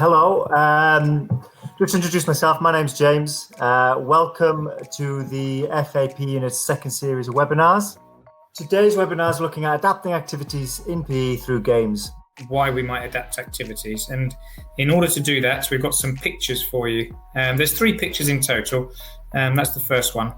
Hello. Just to introduce myself, my name's James. Welcome to the FAP Unit's second series of webinars. Today's webinar is looking at adapting activities in PE through games. Why we might adapt activities, and in order to do that, we've got some pictures for you. There's 3 pictures in total. That's the first one.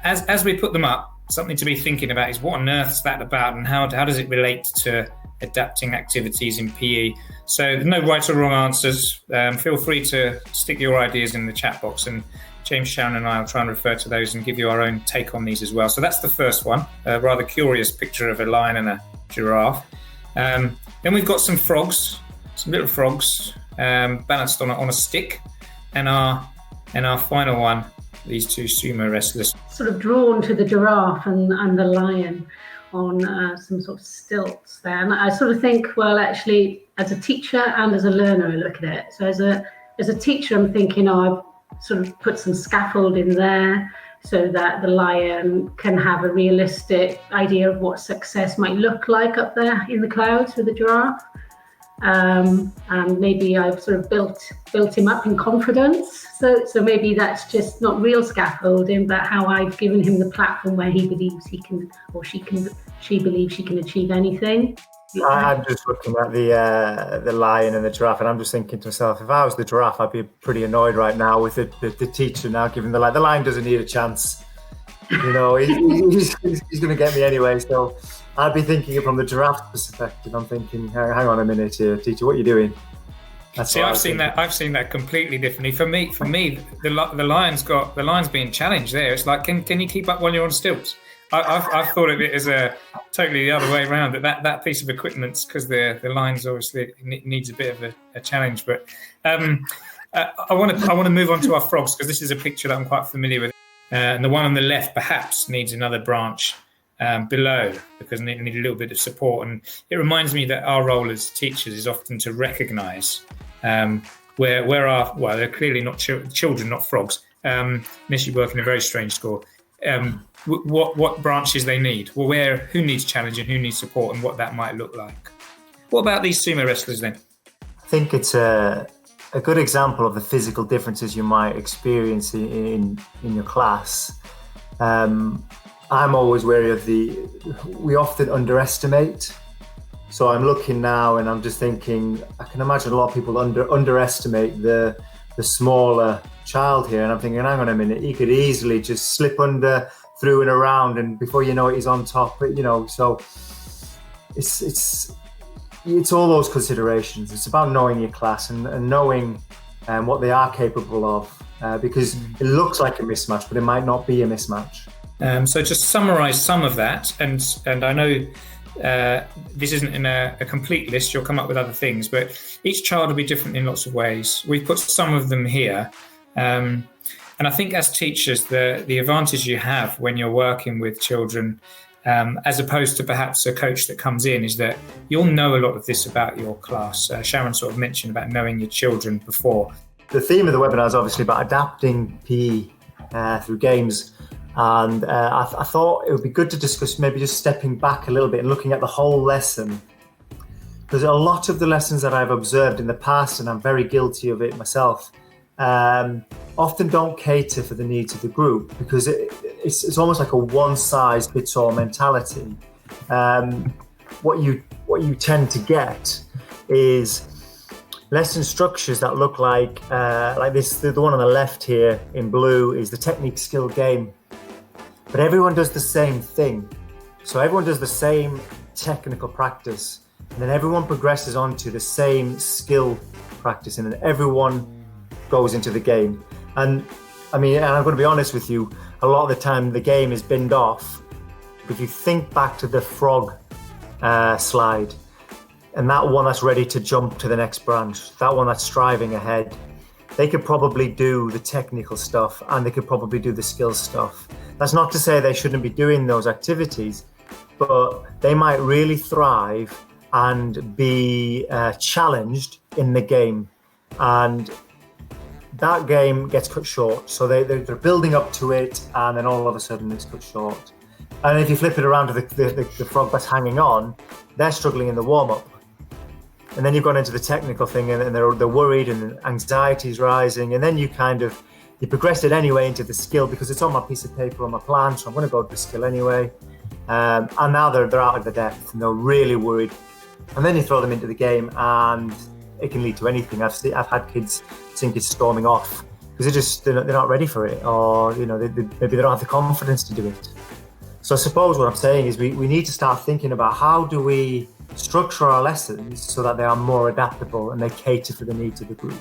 As we put them up, something to be thinking about is what on earth is that about, and how does it relate to adapting activities in PE? So there's no right or wrong answers. Feel free to stick your ideas in the chat box, and James, Sharon and I will try and refer to those and give you our own take on these as well. So that's the first one, a rather curious picture of a lion and a giraffe. Then we've got some frogs, some little frogs balanced on a stick, and our final one, these 2 sumo wrestlers. Sort of drawn to the giraffe and the lion on some sort of stilts there. And I sort of think, well, actually, as a teacher and as a learner, I look at it. So as a teacher, I'm thinking, I've sort of put some scaffold in there so that the lion can have a realistic idea of what success might look like up there in the clouds with the giraffe. And maybe I've sort of built him up in confidence. So maybe that's just not real scaffolding, but how I've given him the platform where he believes he can, or she believes she can achieve anything. I'm just looking at the lion and the giraffe, and I'm just thinking to myself, if I was the giraffe, I'd be pretty annoyed right now with the teacher now giving the lion doesn't need a chance. You know, he's going to get me anyway. So I'd be thinking from the giraffe perspective. I'm thinking, hang on a minute here, teacher, what are you doing? I've seen that completely differently. For me, the lion's being challenged there. It's like, can you keep up while you're on stilts? I've thought of it as a totally the other way around. That piece of equipment, because the lines obviously needs a bit of a challenge. But I want to move on to our frogs, because this is a picture that I'm quite familiar with. And the one on the left perhaps needs another branch below, because they need a little bit of support. And it reminds me that our role as teachers is often to recognise where our, well, they're clearly not children, not frogs, unless you work in a very strange school. What branches they need, who needs challenge and who needs support, and what that might look like. What about these sumo wrestlers then? I think it's a good example of the physical differences you might experience in your class. I'm always wary of we often underestimate. So I'm looking now and I'm just thinking, I can imagine a lot of people underestimate the smaller child here, and I'm thinking, hang on a minute, he could easily just slip under, through and around, and before you know it, he's on top. You know, so it's all those considerations. It's about knowing your class and knowing what they are capable of, because it looks like a mismatch, but it might not be a mismatch. So just summarise some of that, and I know this isn't in a complete list, you'll come up with other things, but each child will be different in lots of ways. We've put some of them here. And I think as teachers, the advantage you have when you're working with children, as opposed to perhaps a coach that comes in, is that you'll know a lot of this about your class. Sharon sort of mentioned about knowing your children before. The theme of the webinar is obviously about adapting PE through games. And I thought it would be good to discuss maybe just stepping back a little bit and looking at the whole lesson. Because a lot of the lessons that I've observed in the past, and I'm very guilty of it myself, often don't cater for the needs of the group, because it's almost like a one-size-fits-all mentality. What you tend to get is lesson structures that look like this. The one on the left here in blue is the technique, skill, game. But everyone does the same thing. So everyone does the same technical practice, and then everyone progresses on to the same skill practice, and then everyone goes into the game. And I mean, and I'm going to be honest with you, a lot of the time the game is binned off. If you think back to the frog slide, and that one that's ready to jump to the next branch, that one that's striving ahead, they could probably do the technical stuff and they could probably do the skill stuff. That's not to say they shouldn't be doing those activities, but they might really thrive and be challenged in the game. And that game gets cut short. So they're building up to it, and then all of a sudden it's cut short. And if you flip it around to the frog that's hanging on, they're struggling in the warm-up. and then you've gone into the technical thing, and they're worried, and anxiety is rising, and then you progress it anyway into the skill because it's on my piece of paper on my plan, so I'm going to go to the skill anyway. And now they're out of the depth and they're really worried, and then you throw them into the game, and it can lead to anything. I've had kids think it's storming off because they're not ready for it, or maybe they don't have the confidence to do it. So I suppose what I'm saying is we need to start thinking about how do we structure our lessons so that they are more adaptable and they cater for the needs of the group.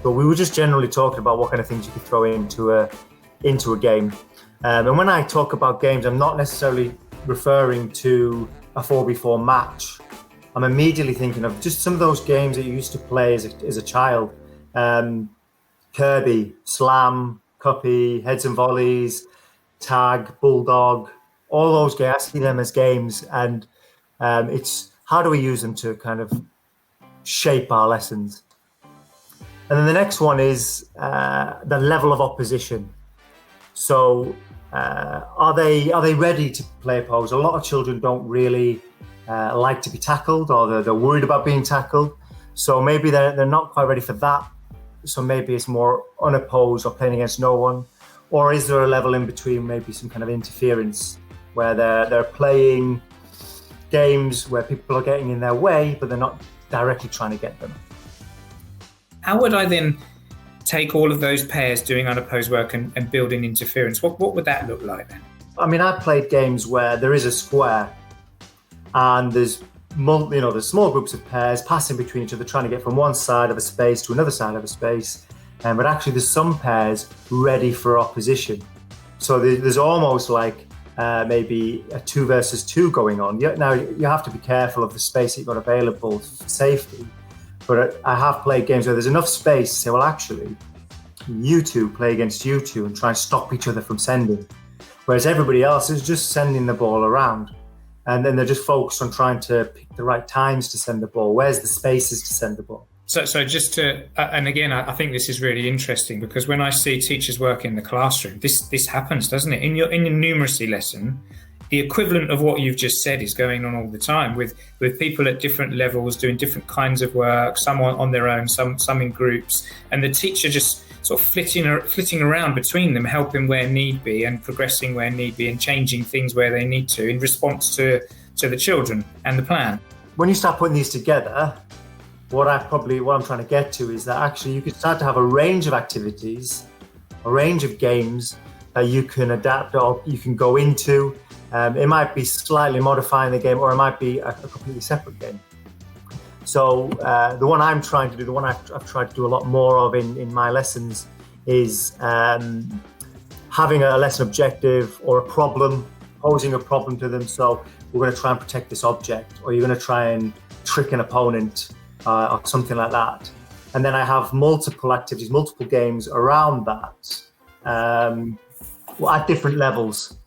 But we were just generally talking about what kind of things you could throw into a game. And when I talk about games, I'm not necessarily referring to a 4v4 match. I'm immediately thinking of just some of those games that you used to play as a child. Kirby, Slam, Cuppy, Heads and Volleys, Tag, Bulldog, all those games. I see them as games, and it's how do we use them to kind of shape our lessons. And then the next one is the level of opposition. So are they ready to play opposed? A lot of children don't really like to be tackled, or they're worried about being tackled. So maybe they're not quite ready for that. So maybe it's more unopposed or playing against no one. Or is there a level in between, maybe some kind of interference where they're playing games where people are getting in their way, but they're not directly trying to get them? How would I then take all of those pairs doing unopposed work and building interference? What would that look like then? I mean, I've played games where there is a square and there's small groups of pairs passing between each other, trying to get from one side of a space to another side of a space. But actually there's some pairs ready for opposition. So there's almost like maybe a 2 versus 2 going on. Now you have to be careful of the space that you've got available for safety. But I have played games where there's enough space to say, well, actually, you two play against you two and try and stop each other from sending. Whereas everybody else is just sending the ball around. And then they're just focused on trying to pick the right times to send the ball. Where's the spaces to send the ball? So just to, and again, I think this is really interesting because when I see teachers work in the classroom, this happens, doesn't it? In your numeracy lesson, the equivalent of what you've just said is going on all the time with people at different levels doing different kinds of work, some on their own, some in groups, and the teacher just sort of flitting around between them, helping where need be and progressing where need be and changing things where they need to in response to the children and the plan. When you start putting these together, what I'm trying to get to is that actually you can start to have a range of activities, a range of games that you can adapt or you can go into. It might be slightly modifying the game, or it might be a completely separate game. So the one I'm trying to do, the one I've tried to do a lot more of in my lessons is having a lesson objective or a problem, posing a problem to them. So we're going to try and protect this object, or you're going to try and trick an opponent or something like that. And then I have multiple activities, multiple games around that at different levels.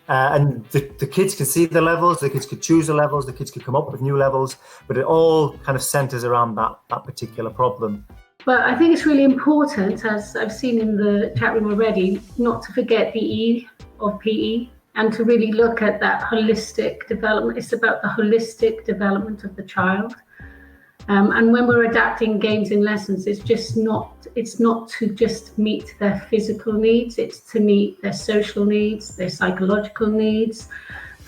And the kids can see the levels, the kids could choose the levels, the kids could come up with new levels, but it all kind of centers around that particular problem. But I think it's really important, as I've seen in the chat room already, not to forget the E of PE and to really look at that holistic development. It's about the holistic development of the child. And when we're adapting games in lessons, it's not to just meet their physical needs, it's to meet their social needs, their psychological needs,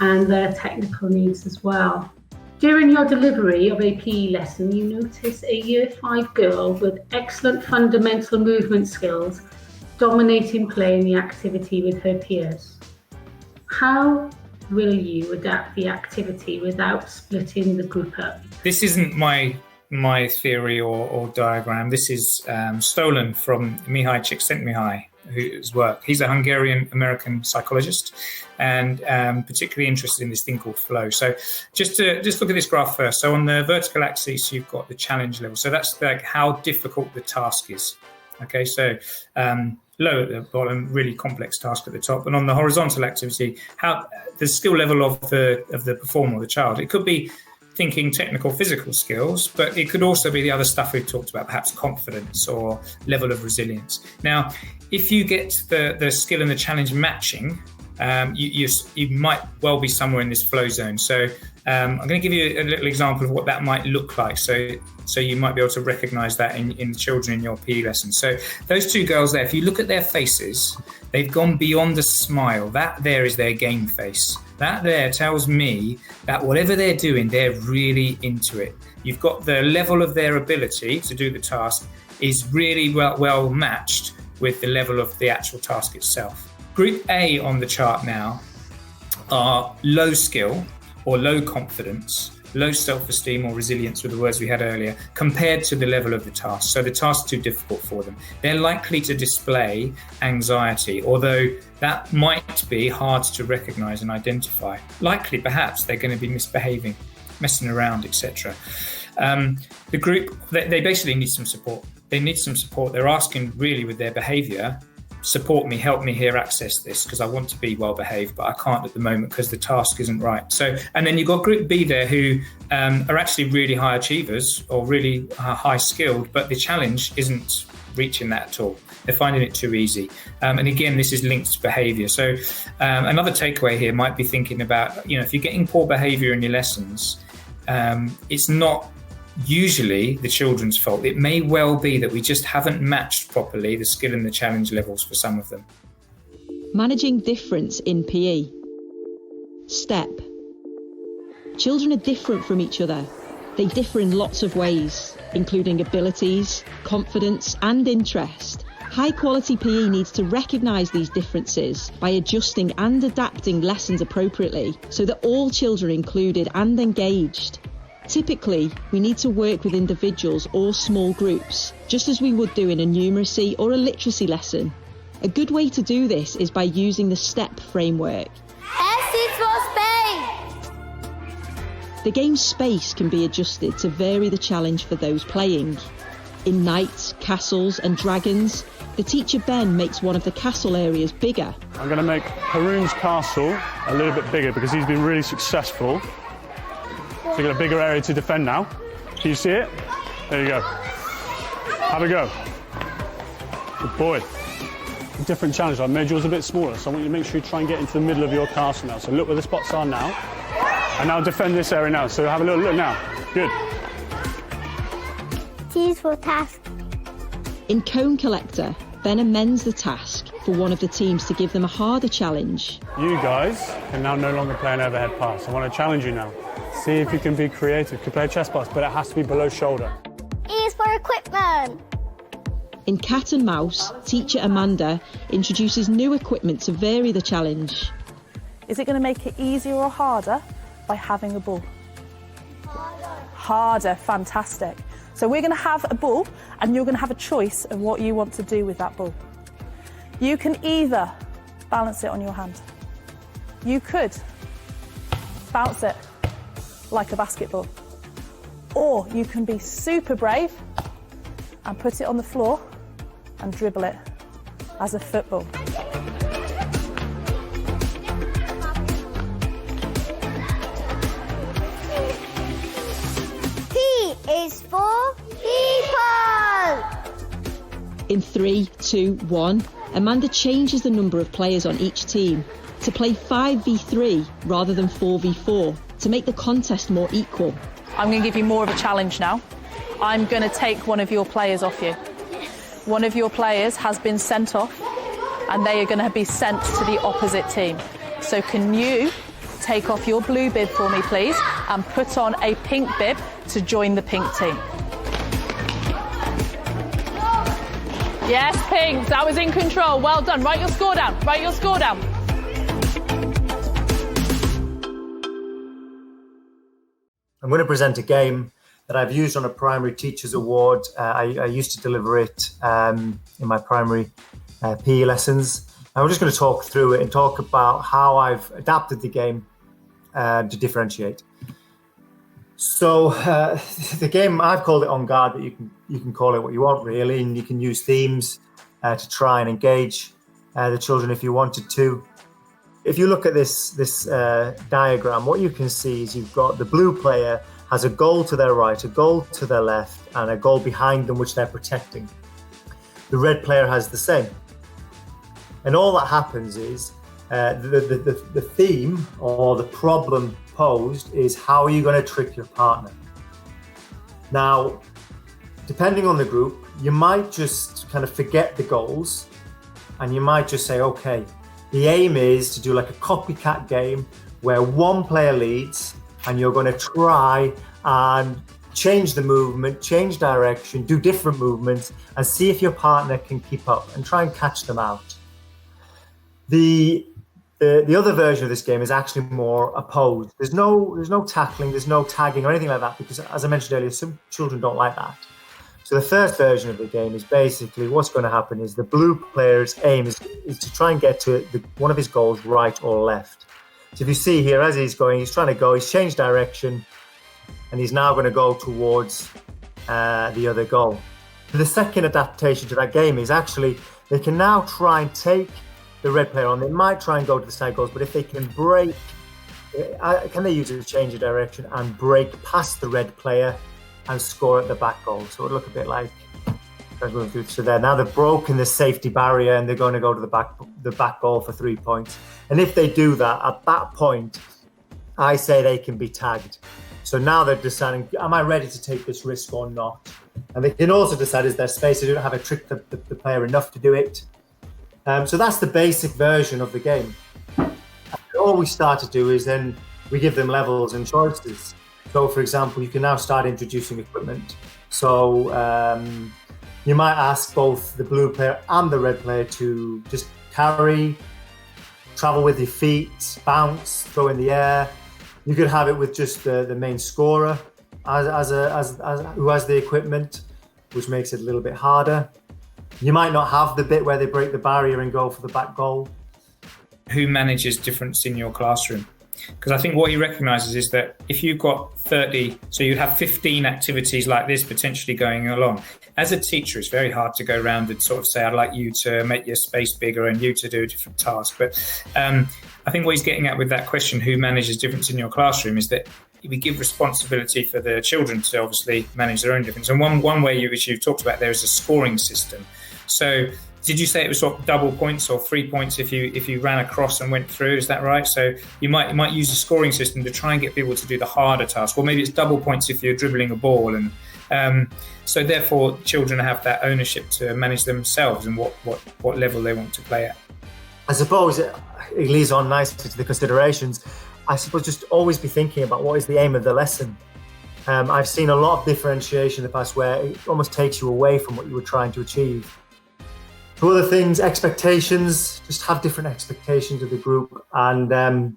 and their technical needs as well. During your delivery of a PE lesson, you notice a Year 5 girl with excellent fundamental movement skills dominating play in the activity with her peers. How will you adapt the activity without splitting the group up? This isn't my theory or diagram. This is stolen from Mihai Csikszentmihalyi, whose work. He's a Hungarian-American psychologist and particularly interested in this thing called flow. So just look at this graph first. So on the vertical axis, you've got the challenge level. So that's like how difficult the task is. Okay, so low at the bottom, really complex task at the top. And on the horizontal activity, how the skill level of the performer or the child. It could be thinking technical physical skills, but it could also be the other stuff we've talked about, perhaps confidence or level of resilience. Now, if you get the skill and the challenge matching, you might well be somewhere in this flow zone. So I'm going to give you a little example of what that might look like. So you might be able to recognize that in the children in your PE lesson. So those two girls there, if you look at their faces, they've gone beyond the smile. That there is their game face. That there tells me that whatever they're doing, they're really into it. You've got the level of their ability to do the task is really well matched with the level of the actual task itself. Group A on the chart now are low skill or low confidence, low self-esteem or resilience were the words we had earlier, compared to the level of the task. So the task's too difficult for them. They're likely to display anxiety, although that might be hard to recognize and identify. Likely, perhaps, they're going to be misbehaving, messing around, etc. The group, they basically need some support. They need some support. They're asking really with their behavior, support me, help me here, access this, because I want to be well behaved, but I can't at the moment because the task isn't right. So, and then you've got group B there who are actually really high achievers or really high skilled, but the challenge isn't reaching that at all. They're finding it too easy. And again, this is linked to behavior. So another takeaway here might be thinking about, if you're getting poor behavior in your lessons, it's not usually the children's fault. It may well be that we just haven't matched properly the skill and the challenge levels for some of them. Managing difference in PE. Step. Children are different from each other. They differ in lots of ways, including abilities, confidence and interest. High quality PE needs to recognise these differences by adjusting and adapting lessons appropriately so that all children are included and engaged. Typically, we need to work with individuals or small groups, just as we would do in a numeracy or a literacy lesson. A good way to do this is by using the STEP framework. S is for space. The game's space can be adjusted to vary the challenge for those playing. In Knights, Castles and Dragons, the teacher Ben makes one of the castle areas bigger. I'm going to make Haroon's castle a little bit bigger because he's been really successful. So you've got a bigger area to defend now. Can you see it? There you go. Have a go. Good boy. A different challenge. I made yours a bit smaller, so I want you to make sure you try and get into the middle of your castle now. So look where the spots are now. And now defend this area now. So have a little look now. Good. T is for task. In Cone Collector, Ben amends the task for one of the teams to give them a harder challenge. You guys can now no longer play an overhead pass. I want to challenge you now. See if you can be creative. You can play a chest pass, but it has to be below shoulder. E is for equipment. In Cat and Mouse, teacher Amanda introduces new equipment to vary the challenge. Is it going to make it easier or harder by having a ball? Harder, fantastic. So we're going to have a ball and you're going to have a choice of what you want to do with that ball. You can either balance it on your hand. You could bounce it like a basketball. Or you can be super brave and put it on the floor and dribble it as a football. P is for people. In 3, 2, 1, Amanda changes the number of players on each team to play 5v3 rather than 4v4 to make the contest more equal. I'm going to give you more of a challenge now. I'm going to take one of your players off you. One of your players has been sent off and they are going to be sent to the opposite team. So can you take off your blue bib for me, please, and put on a pink bib to join the pink team? Yes, pink. That was in control. Well done. Write your score down. Write your score down. I'm going to present a game that I've used on a primary teachers award. I used to deliver it in my primary PE lessons. And we're just going to talk through it and talk about how I've adapted the game to differentiate. So the game, I've called it On Guard, but you can call it what you want really, and you can use themes to try and engage the children if you wanted to. If you look at this diagram, what you can see is you've got the blue player has a goal to their right, a goal to their left, and a goal behind them which they're protecting. The red player has the same. And all that happens is the theme or the problem posed is how are you going to trick your partner? Now, depending on the group, you might just kind of forget the goals and you might just say, okay, the aim is to do like a copycat game where one player leads and you're going to try and change the movement, change direction, do different movements and see if your partner can keep up and try and catch them out. The other version of this game is actually more opposed. There's no tackling, there's no tagging or anything like that because, as I mentioned earlier, some children don't like that. So the first version of the game is basically what's going to happen is the blue player's aim is to try and get to one of his goals right or left. So if you see here, as he's going, he's trying to go, he's changed direction, and he's now going to go towards the other goal. The second adaptation to that game is actually they can now try and take the red player on. They might try and go to the side goals, but if they can break, can they use it to change the direction and break past the red player and score at the back goal? So it would look a bit like going through. So there, now they've broken the safety barrier and they're going to go to the back goal for 3 points. And if they do that, at that point, I say they can be tagged. So now they're deciding, am I ready to take this risk or not? And they can also decide, is there space? They don't have to trick the player enough to do it. So that's the basic version of the game. And all we start to do is then we give them levels and choices. So, for example, you can now start introducing equipment. So you might ask both the blue player and the red player to just carry, travel with your feet, bounce, throw in the air. You could have it with just the main scorer as who has the equipment, which makes it a little bit harder. You might not have the bit where they break the barrier and go for the back goal. Who manages difference in your classroom? Because I think what he recognises is that if you've got 30, so you have 15 activities like this potentially going along. As a teacher, it's very hard to go around and sort of say, I'd like you to make your space bigger and you to do a different task. But I think what he's getting at with that question, who manages difference in your classroom, is that we give responsibility for the children to obviously manage their own difference. And one way, which you've talked about, there is a scoring system. So did you say it was sort of double points or 3 points if you ran across and went through? Is that right? So you might use a scoring system to try and get people to do the harder task, or maybe it's double points if you're dribbling a ball. And so therefore, children have that ownership to manage themselves and what level they want to play at. I suppose it leads on nicely to the considerations. I suppose just always be thinking about what is the aim of the lesson. I've seen a lot of differentiation in the past where it almost takes you away from what you were trying to achieve. So other things, expectations, just have different expectations of the group. And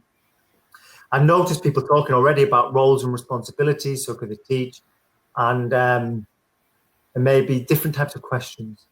I've noticed people talking already about roles and responsibilities, so could they teach, and maybe different types of questions.